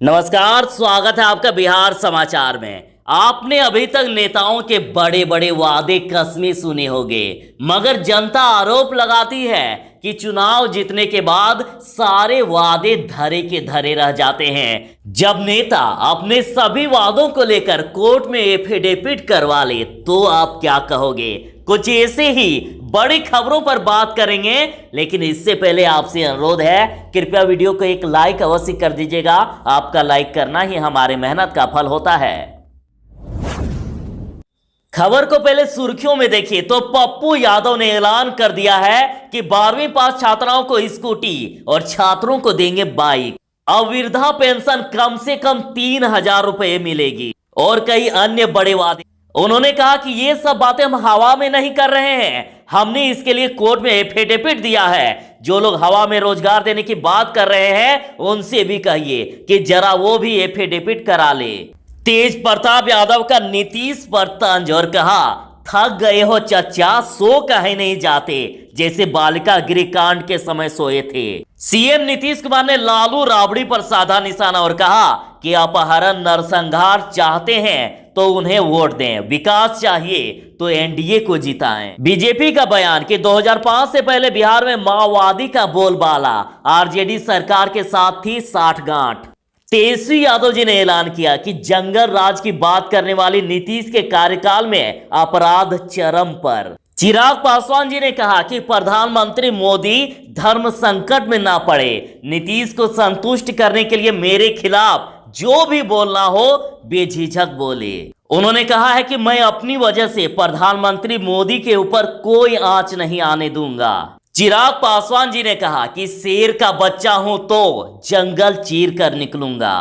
नमस्कार, स्वागत है आपका बिहार समाचार में। आपने अभी तक नेताओं के बड़े बड़े वादे कसमें सुने होंगे, मगर जनता आरोप लगाती है कि चुनाव जीतने के बाद सारे वादे धरे के धरे रह जाते हैं। जब नेता अपने सभी वादों को लेकर कोर्ट में एफिडेविट करवा ले तो आप क्या कहोगे? कुछ ऐसे ही बड़ी खबरों पर बात करेंगे, लेकिन इससे पहले आपसे अनुरोध है, कृपया वीडियो को एक लाइक अवश्य कर दीजिएगा। आपका लाइक करना ही हमारे मेहनत का फल होता है। खबर को पहले सुर्खियों में देखिए तो पप्पू यादव ने ऐलान कर दिया है कि 12वीं पास छात्राओं को स्कूटी और छात्रों को देंगे बाइक। अब वृद्धा पेंशन कम से कम 3,000 रुपए मिलेगी और कई अन्य बड़े वादे। उन्होंने कहा कि ये सब बातें हम हवा में नहीं कर रहे हैं, हमने इसके लिए कोर्ट में एफिडेविट दिया है। जो लोग हवा में रोजगार देने की बात कर रहे हैं उनसे भी कहिए कि जरा वो भी एफिडेविट करा ले। तेज प्रताप यादव का नीतीश पर तंज और कहा, थक गए हो चचा, सो कहीं नहीं जाते जैसे बालिका गृह कांड के समय सोए थे। सीएम नीतीश कुमार ने लालू राबड़ी पर साधा निशाना और कहा कि अपहरण नरसंहार चाहते हैं तो उन्हें वोट दें, विकास चाहिए तो एनडीए को जिताएं। बीजेपी का बयान कि 2005 से पहले बिहार में माओवादी का बोलबाला, आरजेडी सरकार के साथ थी साठगांठ। तेजस्वी यादव जी ने ऐलान किया कि जंगल राज की बात करने वाली नीतीश के कार्यकाल में अपराध चरम पर। चिराग पासवान जी ने कहा कि प्रधानमंत्री मोदी धर्म संकट में ना पड़े, नीतीश को संतुष्ट करने के लिए मेरे खिलाफ जो भी बोलना हो बेझिझक बोले। उन्होंने कहा है कि मैं अपनी वजह से प्रधानमंत्री मोदी के ऊपर कोई आंच नहीं आने दूंगा। चिराग पासवान जी ने कहा कि शेर का बच्चा हूं तो जंगल चीर कर निकलूंगा।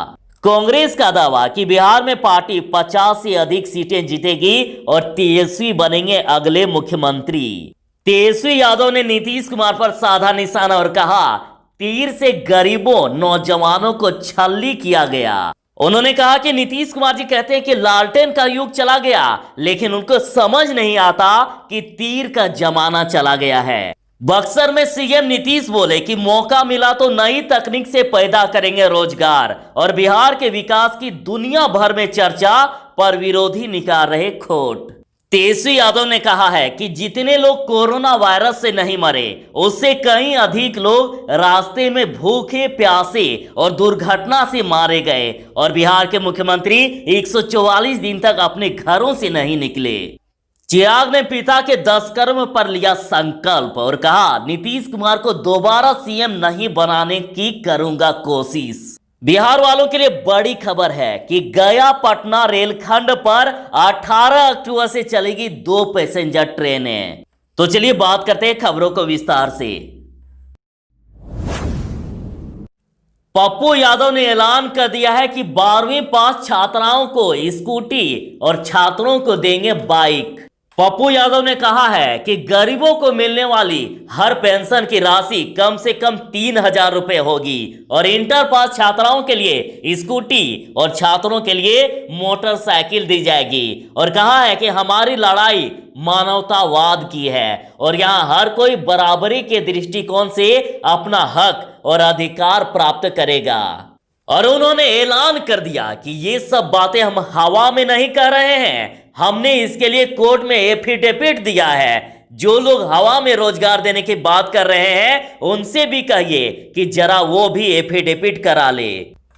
कांग्रेस का दावा कि बिहार में पार्टी 50 से अधिक सीटें जीतेगी और तेजस्वी बनेंगे अगले मुख्यमंत्री। तेजस्वी यादव ने नीतीश कुमार पर साधा निशाना और कहा, तीर से गरीबों नौजवानों को छल्ली किया गया। उन्होंने कहा कि नीतीश कुमार जी कहते हैं कि लालटेन का युग चला गया, लेकिन उनको समझ नहीं आता कि तीर का जमाना चला गया है। बक्सर में सीएम नीतीश बोले कि मौका मिला तो नई तकनीक से पैदा करेंगे रोजगार, और बिहार के विकास की दुनिया भर में चर्चा पर विरोधी निकाल रहे खोट। तेजस्वी यादव ने कहा है कि जितने लोग कोरोना वायरस से नहीं मरे, उससे कहीं अधिक लोग रास्ते में भूखे प्यासे और दुर्घटना से मारे गए, और बिहार के मुख्यमंत्री 144 दिन तक अपने घरों से नहीं निकले। चिराग ने पिता के दुष्कर्म पर लिया संकल्प और कहा, नीतीश कुमार को दोबारा सीएम नहीं बनाने की करूंगा कोशिश। बिहार वालों के लिए बड़ी खबर है कि गया पटना रेलखंड पर 18 अक्टूबर से चलेगी 2 पैसेंजर ट्रेनें। तो चलिए बात करते हैं खबरों को विस्तार से। पप्पू यादव ने ऐलान कर दिया है कि 12वीं पास छात्राओं को स्कूटी और छात्रों को देंगे बाइक। पप्पू यादव ने कहा है कि गरीबों को मिलने वाली हर पेंशन की राशि कम से कम 3,000 रुपए होगी, और इंटर पास छात्राओं के लिए स्कूटी और छात्रों के लिए मोटरसाइकिल दी जाएगी। और कहा है कि हमारी लड़ाई मानवतावाद की है और यहाँ हर कोई बराबरी के दृष्टिकोण से अपना हक और अधिकार प्राप्त करेगा। और उन्होंने ऐलान कर दिया कि ये सब बातें हम हवा में नहीं कर रहे हैं, हमने इसके लिए कोर्ट में एफिडेविट दिया है। जो लोग हवा में रोजगार देने की बात कर रहे हैं उनसे भी कहिए कि जरा वो भी एफिडेविट करा ले।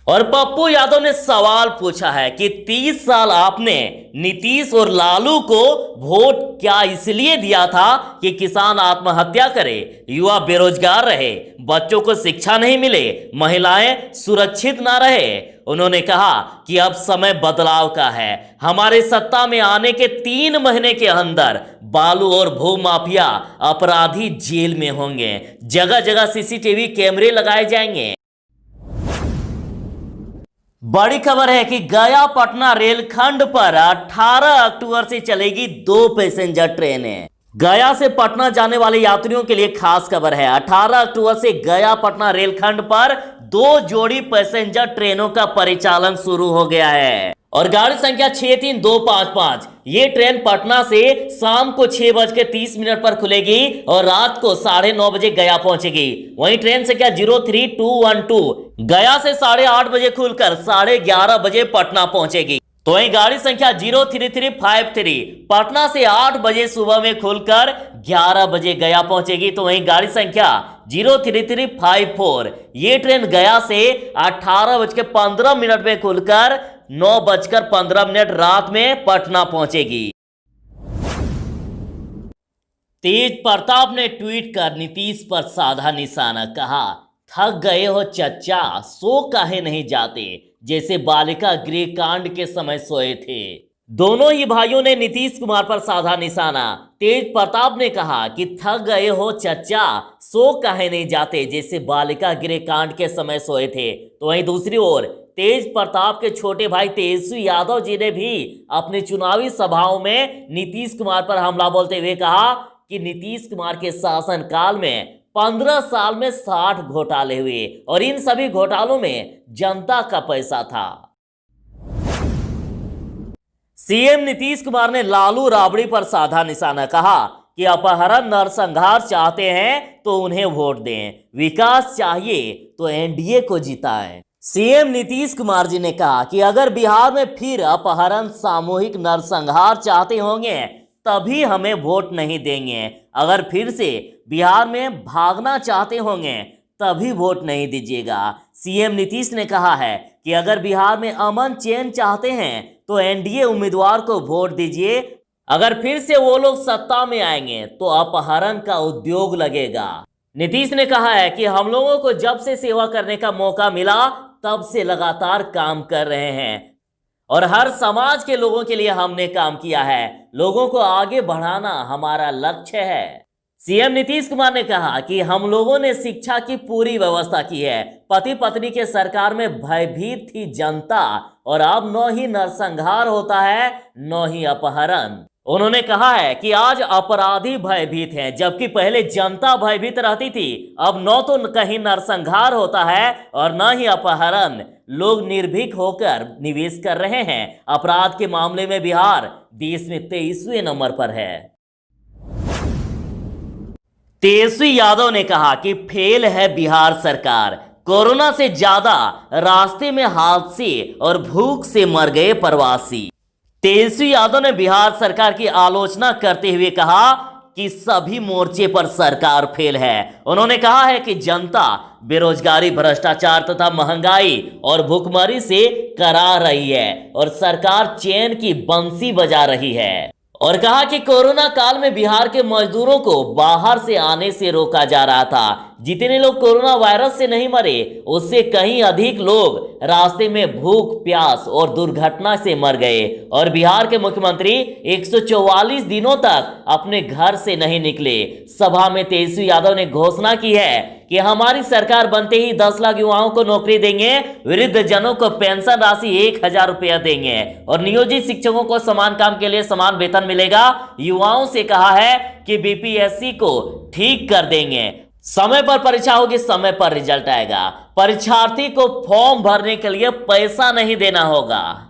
और पप्पू यादव ने सवाल पूछा है कि 30 साल आपने नीतीश और लालू को वोट क्या इसलिए दिया था कि किसान आत्महत्या करे, युवा बेरोजगार रहे, बच्चों को शिक्षा नहीं मिले, महिलाएं सुरक्षित ना रहे। उन्होंने कहा कि अब समय बदलाव का है, हमारे सत्ता में आने के 3 महीने के अंदर बालू और भू माफिया अपराधी जेल में होंगे, जगह जगह सीसीटीवी कैमरे लगाए जाएंगे। बड़ी खबर है कि गया पटना रेलखंड पर 18 अक्टूबर से चलेगी 2 पैसेंजर ट्रेनें। गया से पटना जाने वाले यात्रियों के लिए खास खबर है। 18 अक्टूबर से गया पटना रेलखंड पर 2 जोड़ी पैसेंजर ट्रेनों का परिचालन शुरू हो गया है। और गाड़ी संख्या 63255, ये ट्रेन पटना से शाम को 6:30 पर खुलेगी और रात को 9:30 बजे गया पहुंचेगी। वहीं ट्रेन संख्या 03212 गया से 8:30 बजे खुलकर 11:30 बजे पटना पहुंचेगी। तो वहीं गाड़ी संख्या 03353 पटना से 8 बजे सुबह में खुलकर 11 बजे गया पहुंचेगी। तो वहीं गाड़ी संख्या 03354, ये ट्रेन गया से 18:15 में खुलकर 9:15 रात में पटना पहुंचेगी। तेज प्रताप ने ट्वीट कर नीतीश पर साधा निशाना, कहा थक गए हो चच्चा, सो काहे नहीं जाते, जैसे बालिका गृह कांड के समय सोए थे। दोनों ही भाइयों ने नीतीश कुमार पर साधा निशाना। तेज प्रताप ने कहा कि थक गए हो चच्चा, सो काहे नहीं जाते, जैसे बालिका गृह कांड के समय सोए थे। तो वहीं दूसरी ओर तेज प्रताप के छोटे भाई तेजस्वी यादव जी ने भी अपनी चुनावी सभाओं में नीतीश कुमार पर हमला बोलते हुए कहा कि नीतीश कुमार के शासनकाल में 15 साल में 60 घोटाले हुए और इन सभी घोटालों में जनता का पैसा था। सीएम नीतीश कुमार ने लालू राबड़ी पर साधा निशाना, कहा कि अपहरण नरसंहार चाहते हैं तो उन्हें वोट दें, विकास चाहिए तो एनडीए को जिताएं। सीएम नीतीश कुमार जी ने कहा कि अगर बिहार में फिर अपहरण सामूहिक नरसंहार चाहते होंगे तभी हमें वोट नहीं देंगे, अगर फिर से बिहार में भागना चाहते होंगे तभी वोट नहीं दीजिएगा। सीएम नीतीश ने कहा है कि अगर बिहार में अमन चैन चाहते हैं तो एनडीए उम्मीदवार को वोट दीजिए, अगर फिर से वो लोग सत्ता में आएंगे तो अपहरण का उद्योग लगेगा। नीतीश ने कहा है कि हम लोगों को जब से सेवा करने का मौका मिला तब से लगातार काम कर रहे हैं और हर समाज के लोगों के लिए हमने काम किया है, लोगों को आगे बढ़ाना हमारा लक्ष्य है। सीएम नीतीश कुमार ने कहा कि हम लोगों ने शिक्षा की पूरी व्यवस्था की है, पति पत्नी के सरकार में भयभीत थी जनता और अब न ही नरसंहार होता है न ही अपहरण। उन्होंने कहा है कि आज अपराधी भयभीत हैं, जबकि पहले जनता भयभीत रहती थी। अब न तो कहीं नरसंहार होता है और न ही अपहरण, लोग निर्भीक होकर निवेश कर रहे हैं। अपराध के मामले में बिहार देश में 23वें नंबर पर है। तेजस्वी यादव ने कहा कि फेल है बिहार सरकार, कोरोना से ज्यादा रास्ते में हादसे और भूख से मर गए प्रवासी। तेजस्वी यादव ने बिहार सरकार की आलोचना करते हुए कहा कि सभी मोर्चे पर सरकार फेल है। उन्होंने कहा है कि जनता बेरोजगारी, भ्रष्टाचार तथा महंगाई और भूखमरी से करा रही है और सरकार चैन की बंसी बजा रही है और कहा कि कोरोना काल में बिहार के मजदूरों को बाहर से आने से रोका जा रहा था। जितने लोग कोरोना वायरस से नहीं मरे उससे कहीं अधिक लोग रास्ते में भूख, प्यास और दुर्घटना से मर गए और बिहार के मुख्यमंत्री 144 दिनों तक अपने घर से नहीं निकले। सभा में तेजस्वी यादव ने घोषणा की है कि हमारी सरकार बनते ही 10 लाख युवाओं को नौकरी देंगे, वृद्ध जनों को पेंशन राशि 1000 रुपया देंगे और नियोजित शिक्षकों को समान काम के लिए समान वेतन मिलेगा। युवाओं से कहा है कि बीपीएससी को ठीक कर देंगे, समय पर परीक्षा होगी, समय पर रिजल्ट आएगा, परीक्षार्थी को फॉर्म भरने के लिए पैसा नहीं देना होगा।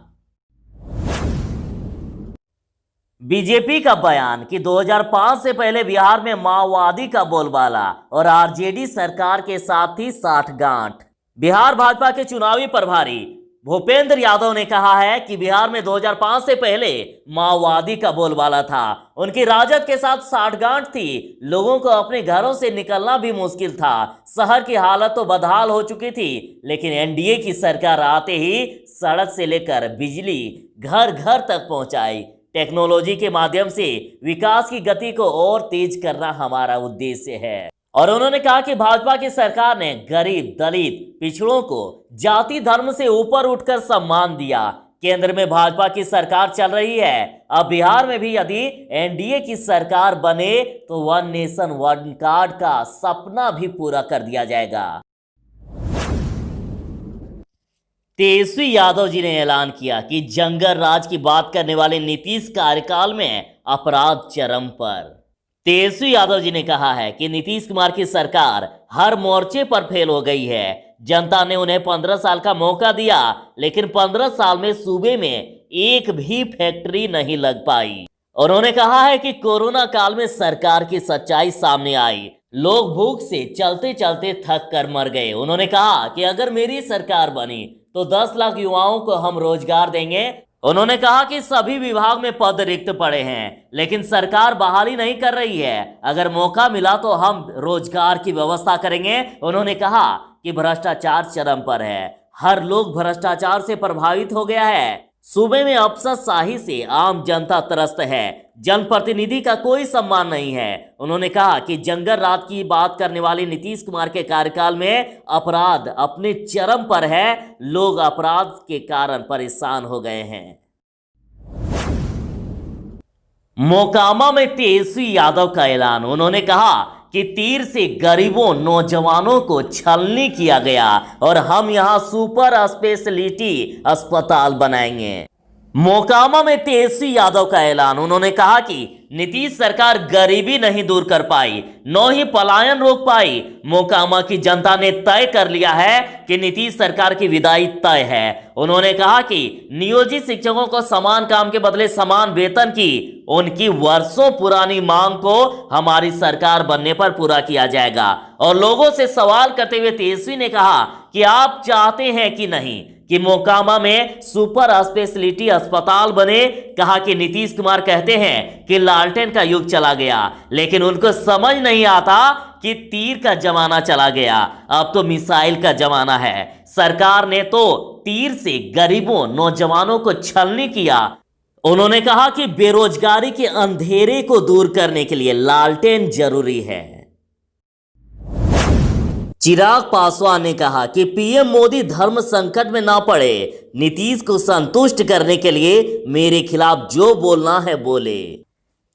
बीजेपी का बयान कि 2005 से पहले बिहार में माओवादी का बोलबाला और आरजेडी सरकार के साथ ही साठगांठ। बिहार भाजपा के चुनावी प्रभारी भूपेंद्र यादव ने कहा है कि बिहार में 2005 से पहले माओवादी का बोलबाला था, उनकी राजद के साथ साठगांठ थी, लोगों को अपने घरों से निकलना भी मुश्किल था, शहर की हालत तो बदहाल हो चुकी थी। लेकिन एनडीए की सरकार आते ही सड़क से लेकर बिजली घर घर तक पहुंचाई। टेक्नोलॉजी के माध्यम से विकास की गति को और तेज करना हमारा उद्देश्य है। और उन्होंने कहा कि भाजपा की सरकार ने गरीब, दलित, पिछड़ों को जाति धर्म से ऊपर उठकर सम्मान दिया। केंद्र में भाजपा की सरकार चल रही है, अब बिहार में भी यदि एनडीए की सरकार बने तो वन नेशन वन कार्ड का सपना भी पूरा कर दिया जाएगा। तेजस्वी यादव जी ने ऐलान किया कि जंगल राज की बात करने वाले नीतीश कार्यकाल में अपराध चरम पर। तेजस्वी यादव जी ने कहा है कि नीतीश कुमार की सरकार हर मोर्चे पर फेल हो गई है। जनता ने उन्हें 15 साल का मौका दिया, लेकिन 15 साल में सूबे में एक भी फैक्ट्री नहीं लग पाई। उन्होंने कहा है कि कोरोना काल में सरकार की सच्चाई सामने आई, लोग भूख से चलते चलते थक कर मर गए। उन्होंने कहा कि अगर मेरी सरकार बनी तो 10 लाख युवाओं को हम रोजगार देंगे। उन्होंने कहा कि सभी विभाग में पद रिक्त पड़े हैं, लेकिन सरकार बहाली नहीं कर रही है। अगर मौका मिला तो हम रोजगार की व्यवस्था करेंगे। उन्होंने कहा कि भ्रष्टाचार चरम पर है, हर लोग भ्रष्टाचार से प्रभावित हो गया है। सूबे में अफसरशाही से आम जनता त्रस्त है, जनप्रतिनिधि का कोई सम्मान नहीं है। उन्होंने कहा कि जंगल राज की बात करने वाले नीतीश कुमार के कार्यकाल में अपराध अपने चरम पर है, लोग अपराध के कारण परेशान हो गए हैं। मोकामा में तेजस्वी यादव का ऐलान। उन्होंने कहा कि तीर से गरीबों नौजवानों को छलनी किया गया और हम यहां सुपर स्पेशलिटी अस्पताल बनाएंगे। मोकामा में तेजस्वी यादव का ऐलान। उन्होंने कहा कि नीतीश सरकार गरीबी नहीं दूर कर पाई, न ही पलायन रोक पाई। मोकामा की जनता ने तय कर लिया है कि नीतीश सरकार की विदाई तय है। उन्होंने कहा कि नियोजित शिक्षकों को समान काम के बदले समान वेतन की उनकी वर्षों पुरानी मांग को हमारी सरकार बनने पर पूरा किया जाएगा। और लोगों से सवाल करते हुए तेजस्वी ने कहा कि आप चाहते हैं कि नहीं कि मोकामा में सुपर स्पेशलिटी अस्पताल बने। कहा कि नीतीश कुमार कहते हैं कि लालटेन का युग चला गया, लेकिन उनको समझ नहीं आता कि तीर का जमाना चला गया, अब तो मिसाइल का जमाना है। सरकार ने तो तीर से गरीबों नौजवानों को छलनी किया। उन्होंने कहा कि बेरोजगारी के अंधेरे को दूर करने के लिए लालटेन जरूरी है। चिराग पासवान ने कहा कि पीएम मोदी धर्म संकट में ना पड़े, नीतीश को संतुष्ट करने के लिए मेरे खिलाफ जो बोलना है बोले।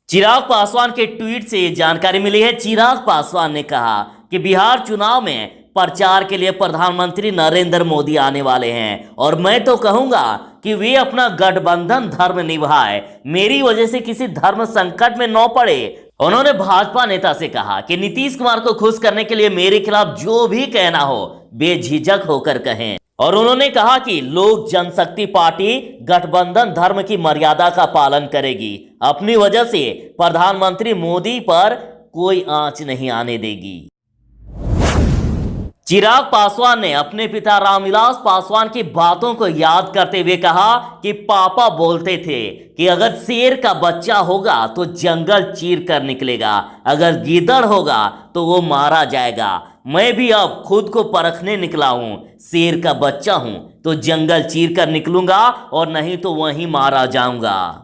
चिराग पासवान के ट्वीट से ये जानकारी मिली है। चिराग पासवान ने कहा कि बिहार चुनाव में प्रचार के लिए प्रधानमंत्री नरेंद्र मोदी आने वाले हैं और मैं तो कहूंगा कि वे अपना गठबंधन धर्म निभाए, मेरी वजह से किसी धर्म संकट में न पड़े। उन्होंने भाजपा नेता से कहा कि नीतीश कुमार को खुश करने के लिए मेरे खिलाफ जो भी कहना हो बेझिझक होकर कहें। और उन्होंने कहा कि लोक जनशक्ति पार्टी गठबंधन धर्म की मर्यादा का पालन करेगी, अपनी वजह से प्रधानमंत्री मोदी पर कोई आंच नहीं आने देगी। चिराग पासवान ने अपने पिता रामविलास पासवान की बातों को याद करते हुए कहा कि पापा बोलते थे कि अगर शेर का बच्चा होगा तो जंगल चीर कर निकलेगा, अगर गीदड़ होगा तो वो मारा जाएगा। मैं भी अब खुद को परखने निकला हूं, शेर का बच्चा हूं तो जंगल चीर कर निकलूंगा और नहीं तो वहीं मारा जाऊंगा।